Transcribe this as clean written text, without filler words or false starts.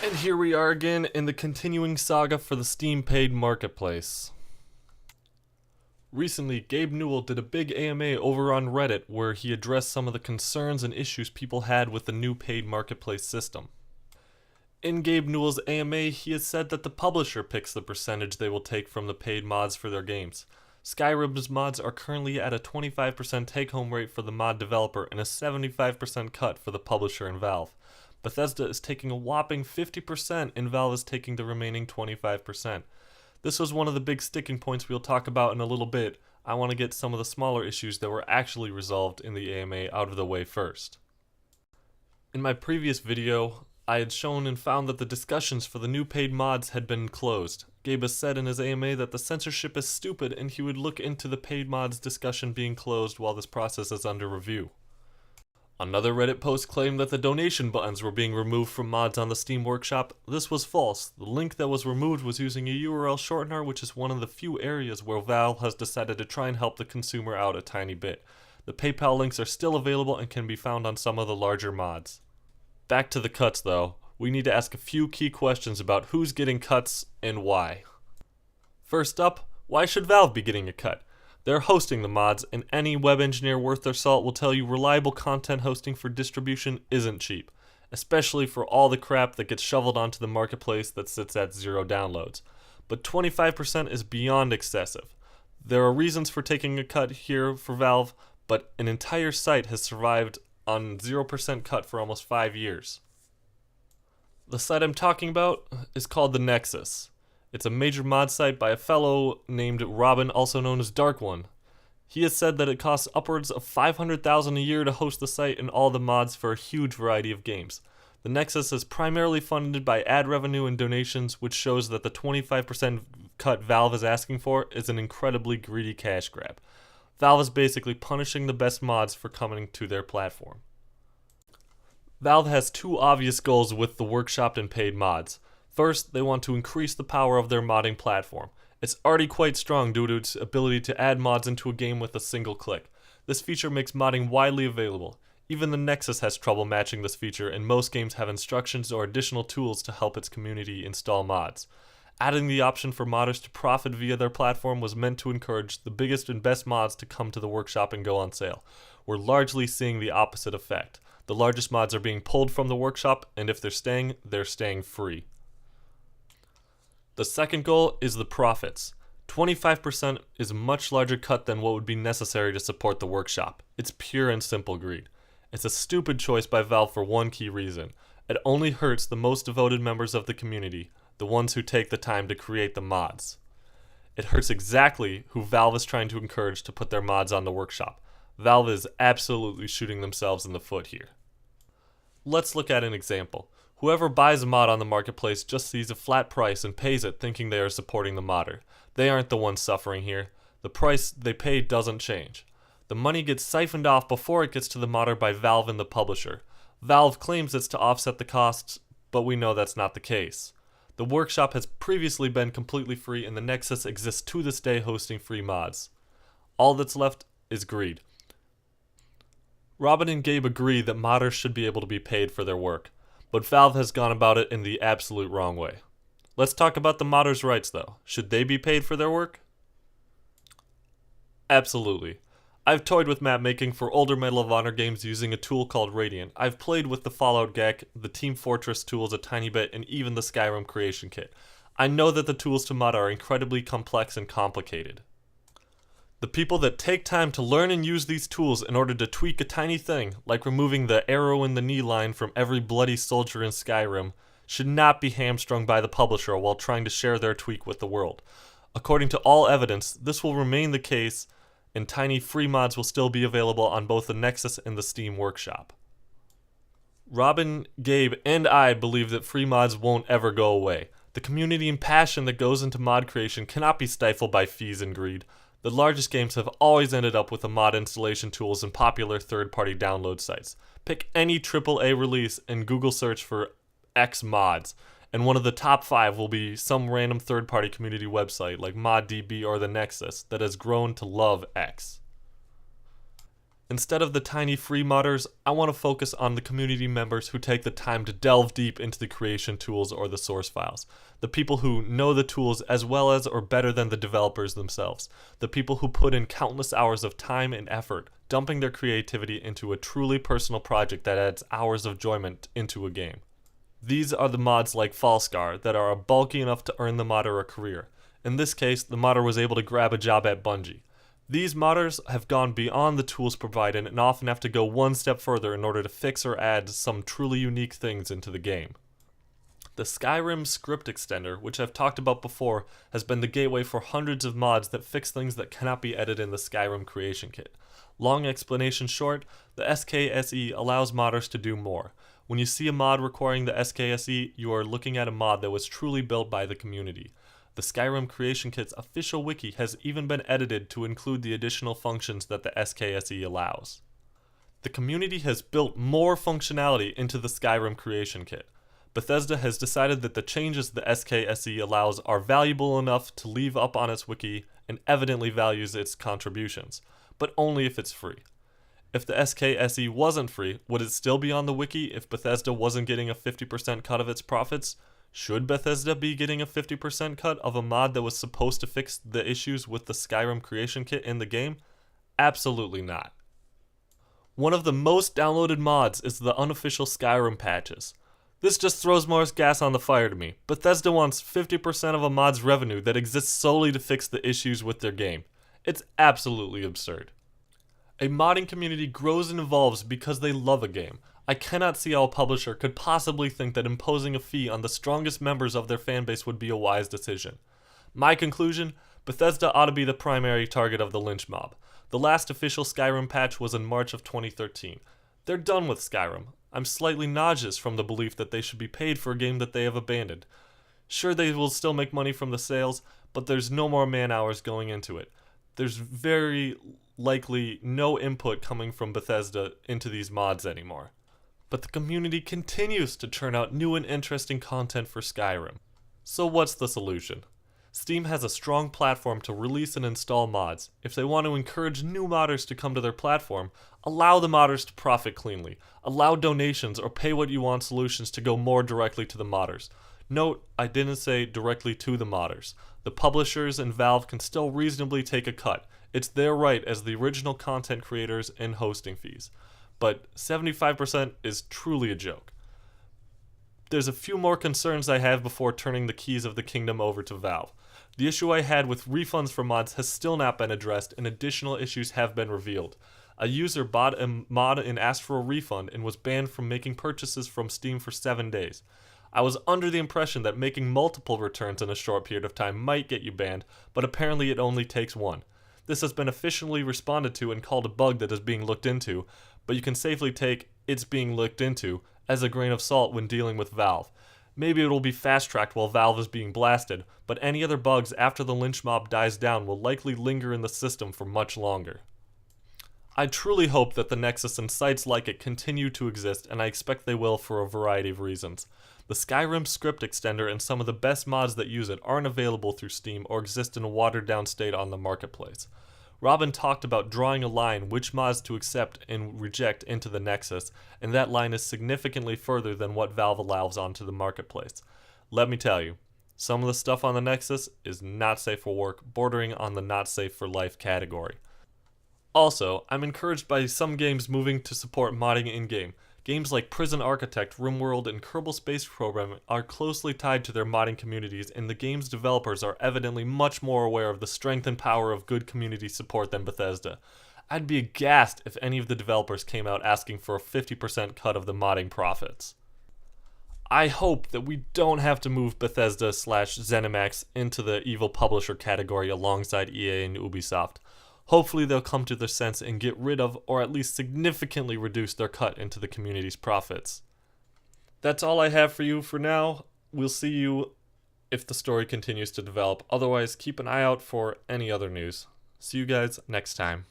And here we are again in the continuing saga for the Steam paid marketplace. Recently, Gabe Newell did a big AMA over on Reddit where he addressed some of the concerns and issues people had with the new paid marketplace system. In Gabe Newell's AMA, he has said that the publisher picks the percentage they will take from the paid mods for their games. Skyrim's mods are currently at a 25% take-home rate for the mod developer and a 75% cut for the publisher and Valve. Bethesda is taking a whopping 50% and Valve is taking the remaining 25%. This was one of the big sticking points we'll talk about in a little bit. I want to get some of the smaller issues that were actually resolved in the AMA out of the way first. In my previous video, I had shown and found that the discussions for the new paid mods had been closed. Gabe has said in his AMA that the censorship is stupid and he would look into the paid mods discussion being closed while this process is under review. Another Reddit post claimed that the donation buttons were being removed from mods on the Steam Workshop. This was false. The link that was removed was using a URL shortener, which is one of the few areas where Valve has decided to try and help the consumer out a tiny bit. The PayPal links are still available and can be found on some of the larger mods. Back to the cuts though, we need to ask a few key questions about who's getting cuts and why. First up, why should Valve be getting a cut? They're hosting the mods, and any web engineer worth their salt will tell you reliable content hosting for distribution isn't cheap, especially for all the crap that gets shoveled onto the marketplace that sits at 0 downloads. But 25% is beyond excessive. There are reasons for taking a cut here for Valve, but an entire site has survived on 0% cut for almost 5 years. The site I'm talking about is called the Nexus. It's a major mod site by a fellow named Robin, also known as Dark One. He has said that it costs upwards of $500,000 a year to host the site and all the mods for a huge variety of games. The Nexus is primarily funded by ad revenue and donations, which shows that the 25% cut Valve is asking for is an incredibly greedy cash grab. Valve is basically punishing the best mods for coming to their platform. Valve has two obvious goals with the workshop and paid mods. First, they want to increase the power of their modding platform. It's already quite strong due to its ability to add mods into a game with a single click. This feature makes modding widely available. Even the Nexus has trouble matching this feature, and most games have instructions or additional tools to help its community install mods. Adding the option for modders to profit via their platform was meant to encourage the biggest and best mods to come to the workshop and go on sale. We're largely seeing the opposite effect. The largest mods are being pulled from the workshop, and if they're staying free. The second goal is the profits. 25% is a much larger cut than what would be necessary to support the workshop. It's pure and simple greed. It's a stupid choice by Valve for one key reason. It only hurts the most devoted members of the community, the ones who take the time to create the mods. It hurts exactly who Valve is trying to encourage to put their mods on the workshop. Valve is absolutely shooting themselves in the foot here. Let's look at an example. Whoever buys a mod on the marketplace just sees a flat price and pays it thinking they are supporting the modder. They aren't the ones suffering here. The price they pay doesn't change. The money gets siphoned off before it gets to the modder by Valve and the publisher. Valve claims it's to offset the costs, but we know that's not the case. The workshop has previously been completely free and the Nexus exists to this day hosting free mods. All that's left is greed. Robin and Gabe agree that modders should be able to be paid for their work. But Valve has gone about it in the absolute wrong way. Let's talk about the modders' rights though. Should they be paid for their work? Absolutely. I've toyed with map making for older Medal of Honor games using a tool called Radiant. I've played with the Fallout GAC, the Team Fortress tools a tiny bit, and even the Skyrim creation kit. I know that the tools to mod are incredibly complex and complicated. The people that take time to learn and use these tools in order to tweak a tiny thing, like removing the arrow in the knee line from every bloody soldier in Skyrim, should not be hamstrung by the publisher while trying to share their tweak with the world. According to all evidence, this will remain the case, and tiny free mods will still be available on both the Nexus and the Steam Workshop. Robin, Gabe, and I believe that free mods won't ever go away. The community and passion that goes into mod creation cannot be stifled by fees and greed. The largest games have always ended up with the mod installation tools and popular third-party download sites. Pick any AAA release and Google search for X mods, and one of the top 5 will be some random third-party community website like ModDB or the Nexus that has grown to love X. Instead of the tiny free modders, I want to focus on the community members who take the time to delve deep into the creation tools or the source files. The people who know the tools as well as or better than the developers themselves. The people who put in countless hours of time and effort, dumping their creativity into a truly personal project that adds hours of enjoyment into a game. These are the mods like Fallscar that are bulky enough to earn the modder a career. In this case, the modder was able to grab a job at Bungie. These modders have gone beyond the tools provided and often have to go one step further in order to fix or add some truly unique things into the game. The Skyrim script extender, which I've talked about before, has been the gateway for hundreds of mods that fix things that cannot be edited in the Skyrim creation kit. Long explanation short, the SKSE allows modders to do more. When you see a mod requiring the SKSE, you are looking at a mod that was truly built by the community. The Skyrim Creation Kit's official wiki has even been edited to include the additional functions that the SKSE allows. The community has built more functionality into the Skyrim Creation Kit. Bethesda has decided that the changes the SKSE allows are valuable enough to leave up on its wiki and evidently values its contributions, but only if it's free. If the SKSE wasn't free, would it still be on the wiki if Bethesda wasn't getting a 50% cut of its profits? Should Bethesda be getting a 50% cut of a mod that was supposed to fix the issues with the Skyrim Creation Kit in the game? Absolutely not. One of the most downloaded mods is the unofficial Skyrim patches. This just throws more gas on the fire to me. Bethesda wants 50% of a mod's revenue that exists solely to fix the issues with their game. It's absolutely absurd. A modding community grows and evolves because they love a game. I cannot see how a publisher could possibly think that imposing a fee on the strongest members of their fanbase would be a wise decision. My conclusion? Bethesda ought to be the primary target of the lynch mob. The last official Skyrim patch was in March of 2013. They're done with Skyrim. I'm slightly nauseous from the belief that they should be paid for a game that they have abandoned. Sure, they will still make money from the sales, but there's no more man hours going into it. There's very likely no input coming from Bethesda into these mods anymore. But the community continues to churn out new and interesting content for Skyrim. So what's the solution? Steam has a strong platform to release and install mods. If they want to encourage new modders to come to their platform, allow the modders to profit cleanly. Allow donations or pay what you want solutions to go more directly to the modders. Note, I didn't say directly to the modders. The publishers and Valve can still reasonably take a cut. It's their right as the original content creators and hosting fees. But 75% is truly a joke. There's a few more concerns I have before turning the keys of the kingdom over to Valve. The issue I had with refunds for mods has still not been addressed and additional issues have been revealed. A user bought a mod and asked for a refund and was banned from making purchases from Steam for 7 days. I was under the impression that making multiple returns in a short period of time might get you banned, but apparently it only takes one. This has been officially responded to and called a bug that is being looked into, but you can safely take "it's being looked into" as a grain of salt when dealing with Valve. Maybe it will be fast-tracked while Valve is being blasted, but any other bugs after the lynch mob dies down will likely linger in the system for much longer. I truly hope that the Nexus and sites like it continue to exist, and I expect they will for a variety of reasons. The Skyrim script extender and some of the best mods that use it aren't available through Steam or exist in a watered-down state on the marketplace. Robin talked about drawing a line which mods to accept and reject into the Nexus, and that line is significantly further than what Valve allows onto the marketplace. Let me tell you, some of the stuff on the Nexus is not safe for work, bordering on the not safe for life category. Also, I'm encouraged by some games moving to support modding in-game. Games like Prison Architect, RimWorld, and Kerbal Space Program are closely tied to their modding communities, and the game's developers are evidently much more aware of the strength and power of good community support than Bethesda. I'd be aghast if any of the developers came out asking for a 50% cut of the modding profits. I hope that we don't have to move Bethesda/ZeniMax into the evil publisher category alongside EA and Ubisoft. Hopefully they'll come to their sense and get rid of, or at least significantly reduce their cut into the community's profits. That's all I have for you for now. We'll see you if the story continues to develop. Otherwise, keep an eye out for any other news. See you guys next time.